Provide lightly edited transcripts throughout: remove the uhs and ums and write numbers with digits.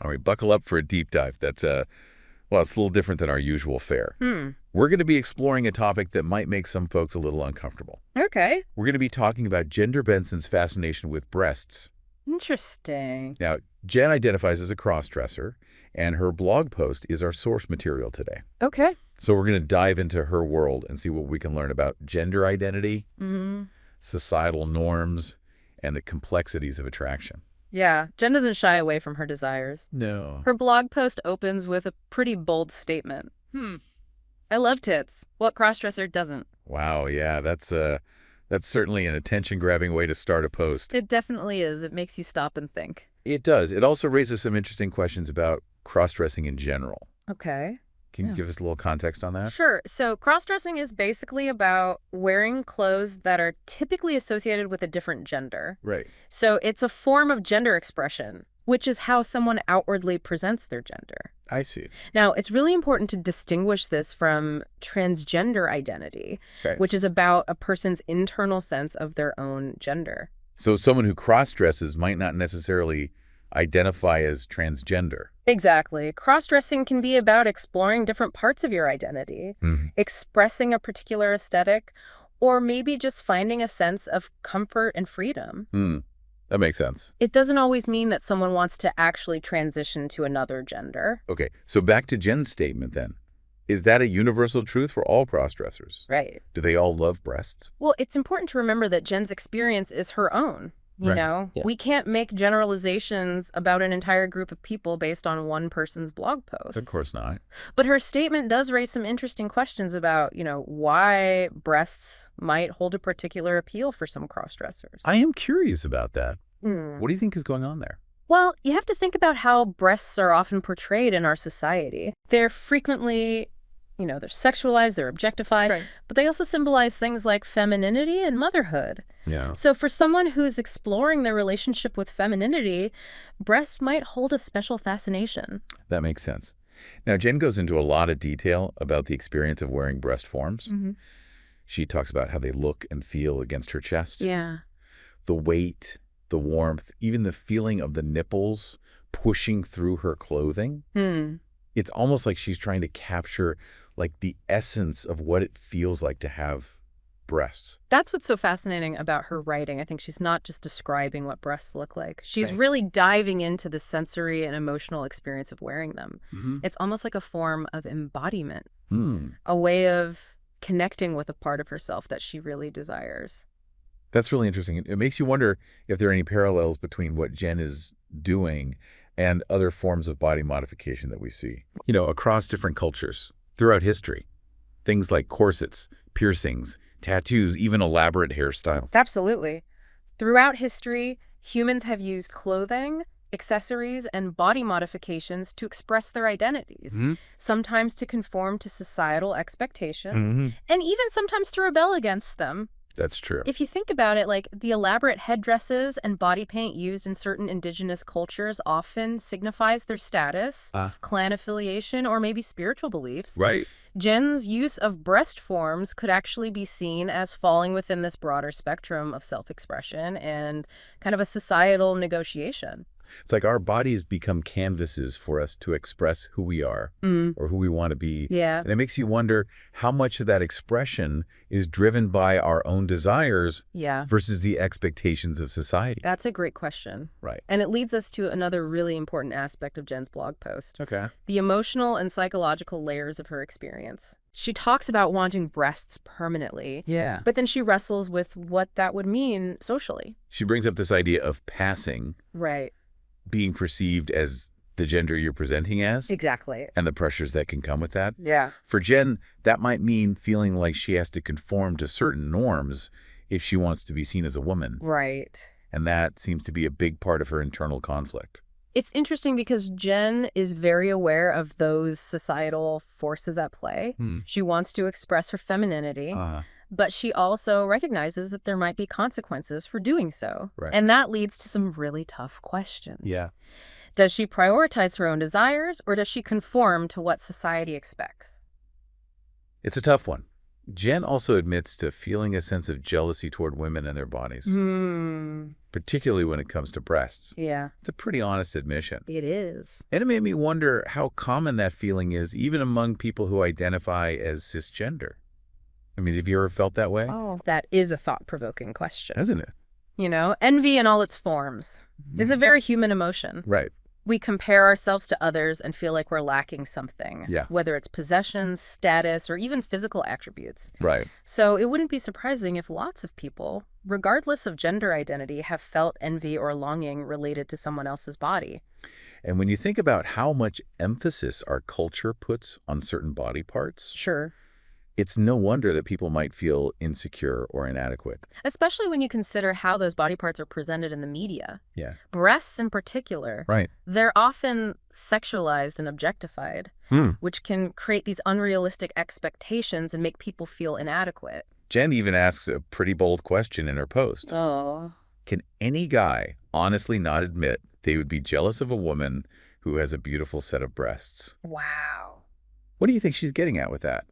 All right, buckle up for a deep dive. Well, it's a little different than our usual fare. Hmm. We're going to be exploring a topic that might make some folks a little uncomfortable. Okay. We're going to be talking about Gender Benson's fascination with breasts. Interesting. Now, Jen identifies as a crossdresser, and her blog post is our source material today. Okay. So we're going to dive into her world and see what we can learn about gender identity, Mm-hmm. societal norms, and the complexities of attraction. Yeah, Jen doesn't shy away from her desires. No. Her blog post opens with a pretty bold statement. I love tits. What crossdresser doesn't? Wow, yeah, that's certainly an attention-grabbing way to start a post. It definitely is. It makes you stop and think. It does. It also raises some interesting questions about cross-dressing in general. Okay. Can you give us a little context on that? Sure. So cross-dressing is basically about wearing clothes that are typically associated with a different gender. Right. So it's a form of gender expression, which is how someone outwardly presents their gender. I see. Now, it's really important to distinguish this from transgender identity, Okay. which is about a person's internal sense of their own gender. So someone who cross-dresses might not necessarily identify as transgender. Exactly. Cross-dressing can be about exploring different parts of your identity, expressing a particular aesthetic, or maybe just finding a sense of comfort and freedom. That makes sense. It doesn't always mean that someone wants to actually transition to another gender. Okay, so back to Jen's statement then. Is that a universal truth for all cross-dressers? Right. Do they all love breasts? Well, it's important to remember that Jen's experience is her own. You Right. know, Yeah. we can't make generalizations about an entire group of people based on one person's blog post. Of course not. But her statement does raise some interesting questions about, why breasts might hold a particular appeal for some crossdressers. I am curious about that. Hmm. What do you think is going on there? Well, you have to think about how breasts are often portrayed in our society. They're frequently, they're sexualized, they're objectified, but they also symbolize things like femininity and motherhood. Yeah. So for someone who's exploring their relationship with femininity, breasts might hold a special fascination. That makes sense. Now, Jen goes into a lot of detail about the experience of wearing breast forms. She talks about how they look and feel against her chest. Yeah. The weight, the warmth, even the feeling of the nipples pushing through her clothing. It's almost like she's trying to capture the essence of what it feels like to have breasts. That's what's so fascinating about her writing. I think she's not just describing what breasts look like. She's Right. really diving into the sensory and emotional experience of wearing them. It's almost like a form of embodiment, a way of connecting with a part of herself that she really desires. That's really interesting. It makes you wonder if there are any parallels between what Jen is doing and other forms of body modification that we see, across different cultures throughout history. Things like corsets, piercings, tattoos, even elaborate hairstyles. Absolutely. Throughout history, humans have used clothing, accessories, and body modifications to express their identities, sometimes to conform to societal expectation, and even sometimes to rebel against them. That's true. If you think about it, the elaborate headdresses and body paint used in certain indigenous cultures often signifies their status, clan affiliation, or maybe spiritual beliefs. Right. Jen's use of breast forms could actually be seen as falling within this broader spectrum of self-expression and kind of a societal negotiation. It's like our bodies become canvases for us to express who we are or who we want to be. Yeah. And it makes you wonder how much of that expression is driven by our own desires Yeah. versus the expectations of society. That's a great question. Right. And it leads us to another really important aspect of Jen's blog post. Okay. The emotional and psychological layers of her experience. She talks about wanting breasts permanently, Yeah. but then she wrestles with what that would mean socially. She brings up this idea of passing, Right. being perceived as the gender you're presenting as, Exactly. and the pressures that can come with that. Yeah. For Jen, that might mean feeling like she has to conform to certain norms if she wants to be seen as a woman. Right. And that seems to be a big part of her internal conflict. It's interesting because Jen is very aware of those societal forces at play. She wants to express her femininity, but she also recognizes that there might be consequences for doing so. Right. And that leads to some really tough questions. Yeah. Does she prioritize her own desires, or does she conform to what society expects? It's a tough one. Jen also admits to feeling a sense of jealousy toward women and their bodies, particularly when it comes to breasts. Yeah. It's a pretty honest admission. It is. And it made me wonder how common that feeling is, even among people who identify as cisgender. I mean, have you ever felt that way? Oh, that is a thought-provoking question. Hasn't it? You know, envy in all its forms is a very human emotion. Right. We compare ourselves to others and feel like we're lacking something, Yeah. whether it's possessions, status, or even physical attributes. Right. So it wouldn't be surprising if lots of people, regardless of gender identity, have felt envy or longing related to someone else's body. And when you think about how much emphasis our culture puts on certain body parts, Sure. it's no wonder that people might feel insecure or inadequate. Especially when you consider how those body parts are presented in the media. Yeah. Breasts in particular. Right. They're often sexualized and objectified, which can create these unrealistic expectations and make people feel inadequate. Jen even asks a pretty bold question in her post. Oh. Can any guy honestly not admit they would be jealous of a woman who has a beautiful set of breasts? Wow. What do you think she's getting at with that?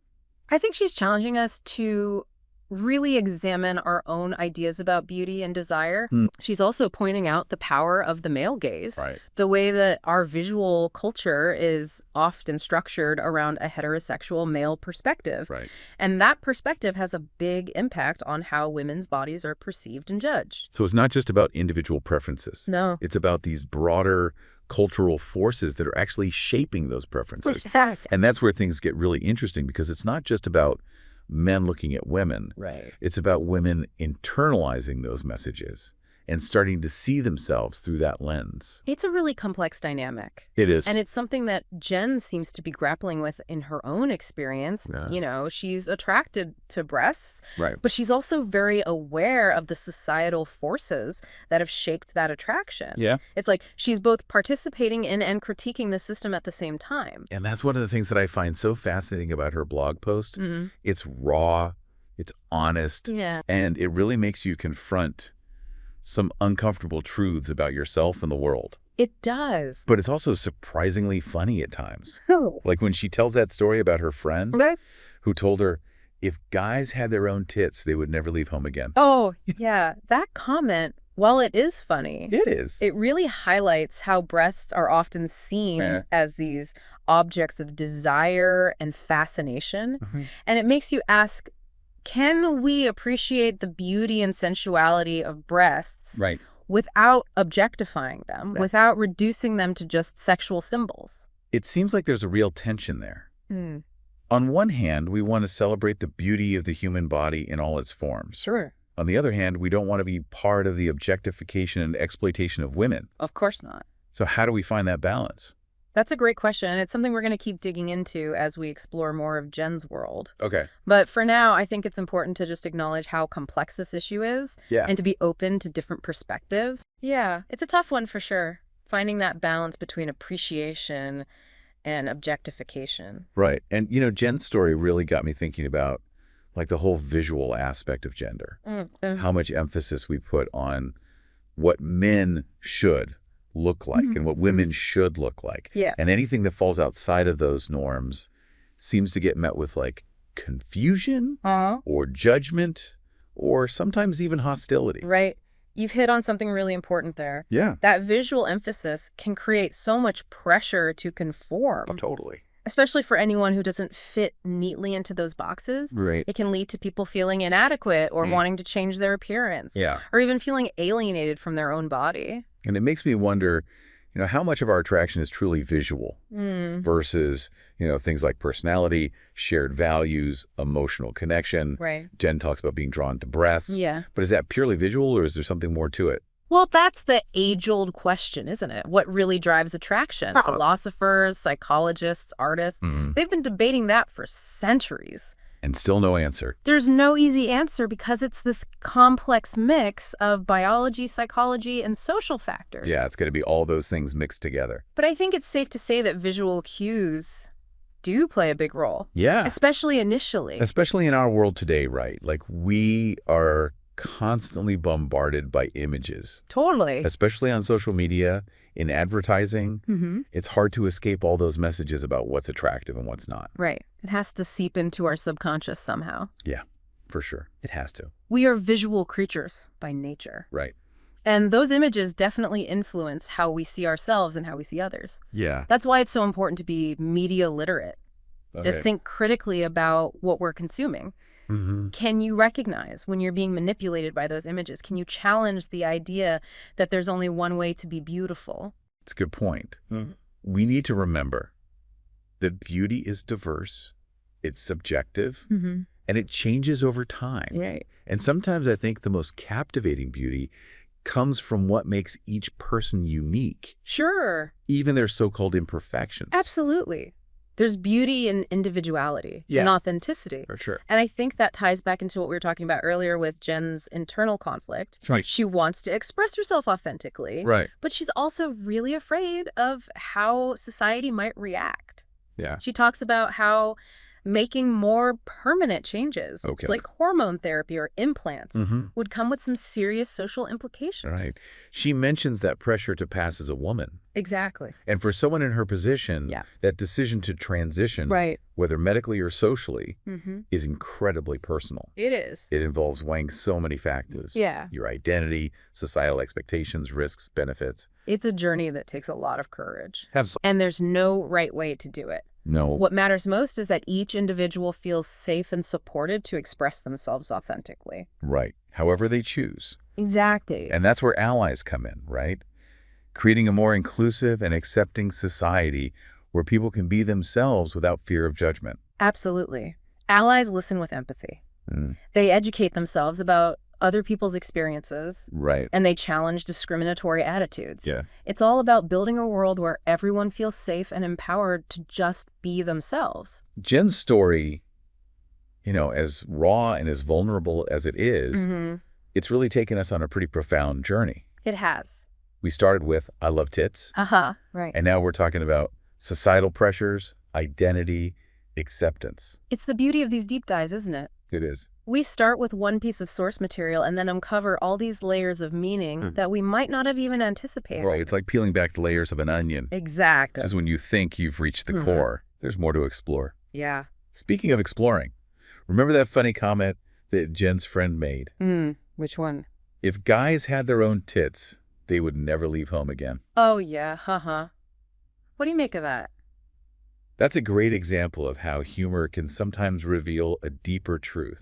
I think she's challenging us to really examine our own ideas about beauty and desire. She's also pointing out the power of the male gaze, Right. the way that our visual culture is often structured around a heterosexual male perspective. Right. And that perspective has a big impact on how women's bodies are perceived and judged. So it's not just about individual preferences. No. It's about these broader cultural forces that are actually shaping those preferences. And that's where things get really interesting, because it's not just about men looking at women. Right. It's about women internalizing those messages and starting to see themselves through that lens. It's a really complex dynamic. It is. And it's something that Jen seems to be grappling with in her own experience. Yeah. You know, she's attracted to breasts, Right. but she's also very aware of the societal forces that have shaped that attraction. Yeah. It's like she's both participating in and critiquing the system at the same time. And that's one of the things that I find so fascinating about her blog post. It's raw, it's honest, Yeah. and it really makes you confront some uncomfortable truths about yourself and the world. It does. But it's also surprisingly funny at times. Oh. Like when she tells that story about her friend Right. who told her if guys had their own tits, they would never leave home again. Oh, yeah. That comment, while it is funny, It is. it really highlights how breasts are often seen as these objects of desire and fascination. And it makes you ask, can we appreciate the beauty and sensuality of breasts Right. without objectifying them, without reducing them to just sexual symbols? It seems like there's a real tension there. On one hand, we want to celebrate the beauty of the human body in all its forms. Sure. On the other hand, we don't want to be part of the objectification and exploitation of women. Of course not. So how do we find that balance? That's a great question, and it's something we're going to keep digging into as we explore more of Jen's world. Okay. But for now, I think it's important to just acknowledge how complex this issue is and to be open to different perspectives. Yeah, it's a tough one for sure, finding that balance between appreciation and objectification. Right. And, you know, Jen's story really got me thinking about, like, the whole visual aspect of gender. How much emphasis we put on what men should look like and what women should look like. Yeah. And anything that falls outside of those norms seems to get met with, like, confusion or judgment or sometimes even hostility. Right. You've hit on something really important there. Yeah. That visual emphasis can create so much pressure to conform. Totally. Especially for anyone who doesn't fit neatly into those boxes. Right. It can lead to people feeling inadequate or wanting to change their appearance. Yeah. Or even feeling alienated from their own body. And it makes me wonder, you know, how much of our attraction is truly visual versus, you know, things like personality, shared values, emotional connection. Right. Jen talks about being drawn to breasts. Yeah. But is that purely visual or is there something more to it? Well, that's the age-old question, isn't it? What really drives attraction? Philosophers, psychologists, artists, they've been debating that for centuries. And still no answer. There's no easy answer because it's this complex mix of biology, psychology, and social factors. Yeah, it's going to be all those things mixed together. But I think it's safe to say that visual cues do play a big role. Yeah. Especially initially. Especially in our world today, right? Like, we are constantly bombarded by images, Totally. especially on social media, in advertising. It's hard to escape all those messages about what's attractive and what's not. Right. It has to seep into our subconscious somehow. Yeah, for sure. It has to. We are visual creatures by nature. Right. And those images definitely influence how we see ourselves and how we see others. Yeah. That's why it's so important to be media literate, to think critically about what we're consuming. Can you recognize when you're being manipulated by those images? Can you challenge the idea that there's only one way to be beautiful? It's a good point. We need to remember that beauty is diverse, it's subjective, and it changes over time. Right. And sometimes I think the most captivating beauty comes from what makes each person unique, Sure. even their so-called imperfections. Absolutely. There's beauty in individuality and authenticity. For sure. And I think that ties back into what we were talking about earlier with Jen's internal conflict. Right. She wants to express herself authentically, Right. but she's also really afraid of how society might react. Yeah. She talks about how making more permanent changes, like hormone therapy or implants, would come with some serious social implications. Right. She mentions that pressure to pass as a woman. Exactly. And for someone in her position, that decision to transition, whether medically or socially, is incredibly personal. It is. It involves weighing so many factors. Yeah. Your identity, societal expectations, risks, benefits. It's a journey that takes a lot of courage. And there's no right way to do it. No. What matters most is that each individual feels safe and supported to express themselves authentically. Right. However they choose. Exactly. And that's where allies come in, right? Creating a more inclusive and accepting society where people can be themselves without fear of judgment. Absolutely. Allies listen with empathy. They educate themselves about other people's experiences. Right. And they challenge discriminatory attitudes. Yeah. It's all about building a world where everyone feels safe and empowered to just be themselves. Jen's story, as raw and as vulnerable as it is, it's really taken us on a pretty profound journey. It has. We started with, I love tits. Right. And now we're talking about societal pressures, identity, acceptance. It's the beauty of these deep dives, isn't it? It is. We start with one piece of source material and then uncover all these layers of meaning that we might not have even anticipated. Right. It's like peeling back the layers of an onion. Exactly. Just when you think you've reached the core, there's more to explore. Yeah. Speaking of exploring, remember that funny comment that Jen's friend made? Which one? If guys had their own tits, they would never leave home again. Oh, yeah. What do you make of that? That's a great example of how humor can sometimes reveal a deeper truth.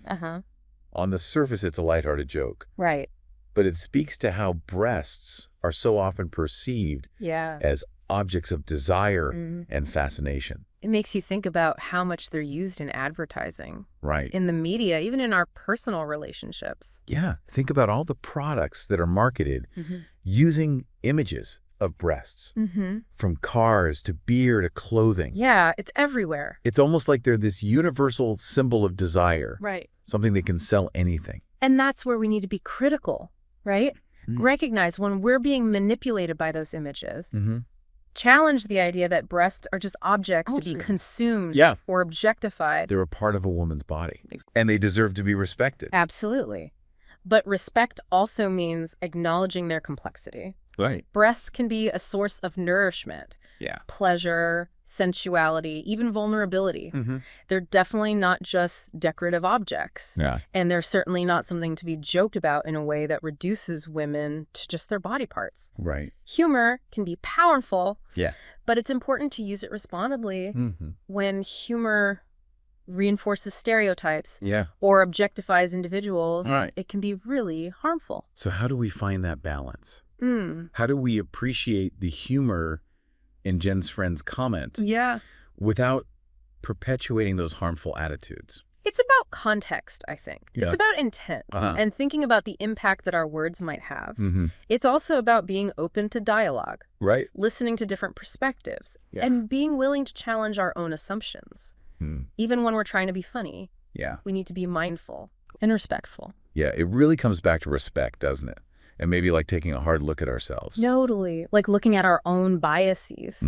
On the surface, it's a lighthearted joke. Right. But it speaks to how breasts are so often perceived as objects of desire and fascination. It makes you think about how much they're used in advertising. Right. In the media, even in our personal relationships. Yeah. Think about all the products that are marketed using images of breasts, from cars to beer to clothing. Yeah, it's everywhere. It's almost like they're this universal symbol of desire. Right. Something that can sell anything. And that's where we need to be critical, right? Recognize when we're being manipulated by those images. Challenge the idea that breasts are just objects to be consumed or objectified. They're a part of a woman's body, and they deserve to be respected. Absolutely. But respect also means acknowledging their complexity. Right. Breasts can be a source of nourishment, pleasure, sensuality, even vulnerability. They're definitely not just decorative objects. And they're certainly not something to be joked about in a way that reduces women to just their body parts. Right. Humor can be powerful, but it's important to use it responsibly when humor reinforces stereotypes or objectifies individuals. It can be really harmful. So how do we find that balance? How do we appreciate the humor in Jen's friend's comment without perpetuating those harmful attitudes? It's about context, I think. It's about intent and thinking about the impact that our words might have. It's also about being open to dialogue, listening to different perspectives, and being willing to challenge our own assumptions. Even when we're trying to be funny, we need to be mindful and respectful. Yeah, it really comes back to respect, doesn't it? And maybe like taking a hard look at ourselves. Totally. Like looking at our own biases.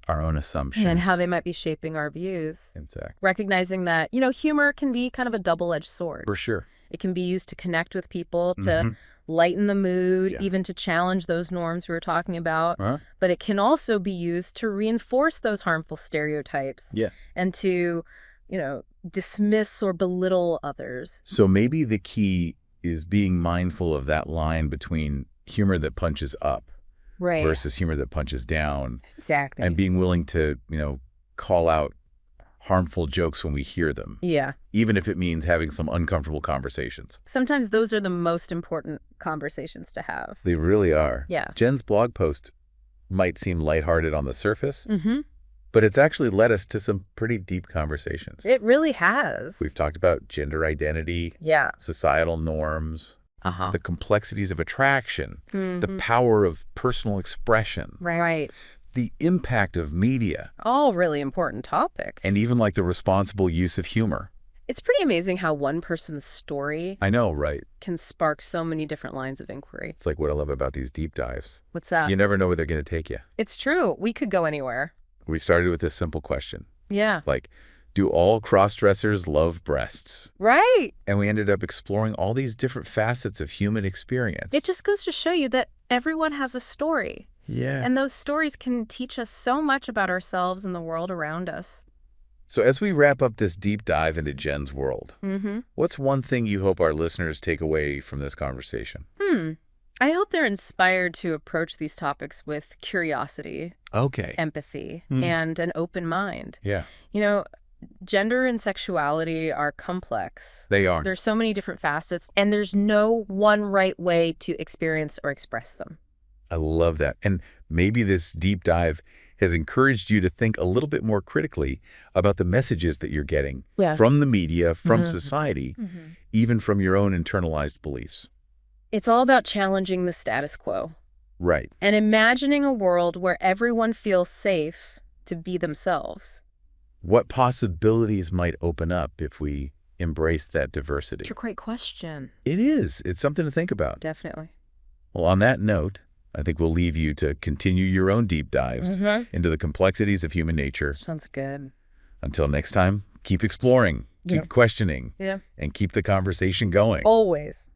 Our own assumptions. And how they might be shaping our views. Exactly. Recognizing that, humor can be kind of a double-edged sword. For sure. It can be used to connect with people, to Mm-hmm. lighten the mood, Yeah. even to challenge those norms we were talking about. Huh? But it can also be used to reinforce those harmful stereotypes Yeah. and to, dismiss or belittle others. So maybe the key is being mindful of that line between humor that punches up Right. versus humor that punches down, Exactly. and being willing to, call out harmful jokes when we hear them, Yeah. even if it means having some uncomfortable conversations. Sometimes those are the most important conversations to have. They really are. Yeah. Jen's blog post might seem lighthearted on the surface, Mm-hmm. but it's actually led us to some pretty deep conversations. It really has. We've talked about gender identity, Yeah. societal norms, Uh-huh. the complexities of attraction, the Mhm. power of personal expression, Right. the impact of media, All really important topics. and even like the responsible use of humor. It's pretty amazing how one person's story I know, right? can spark so many different lines of inquiry. It's like what I love about these deep dives. What's that? You never know where they're going to take you. It's true. We could go anywhere. We started with this simple question, Yeah. like, do all crossdressers love breasts? Right. And we ended up exploring all these different facets of human experience. It just goes to show you that everyone has a story. Yeah. And those stories can teach us so much about ourselves and the world around us. So as we wrap up this deep dive into Jen's world, Mm-hmm. what's one thing you hope our listeners take away from this conversation? I hope they're inspired to approach these topics with curiosity, Okay. empathy, Hmm. and an open mind. Yeah, Gender and sexuality are complex. they are. There's so many different facets, and there's no one right way to experience or express them. I love that. And maybe this deep dive has encouraged you to think a little bit more critically about the messages that you're getting from the media, from Mhm. society, even from your own internalized beliefs. It's all about challenging the status quo Right. and imagining a world where everyone feels safe to be themselves. What possibilities might open up if we embrace that diversity? It's a great question. It is. It's something to think about. Definitely. Well, on that note, I think we'll leave you to continue your own deep dives into the complexities of human nature. Sounds good. Until next time, keep exploring, keep Yep. questioning, Yeah. and keep the conversation going. Always.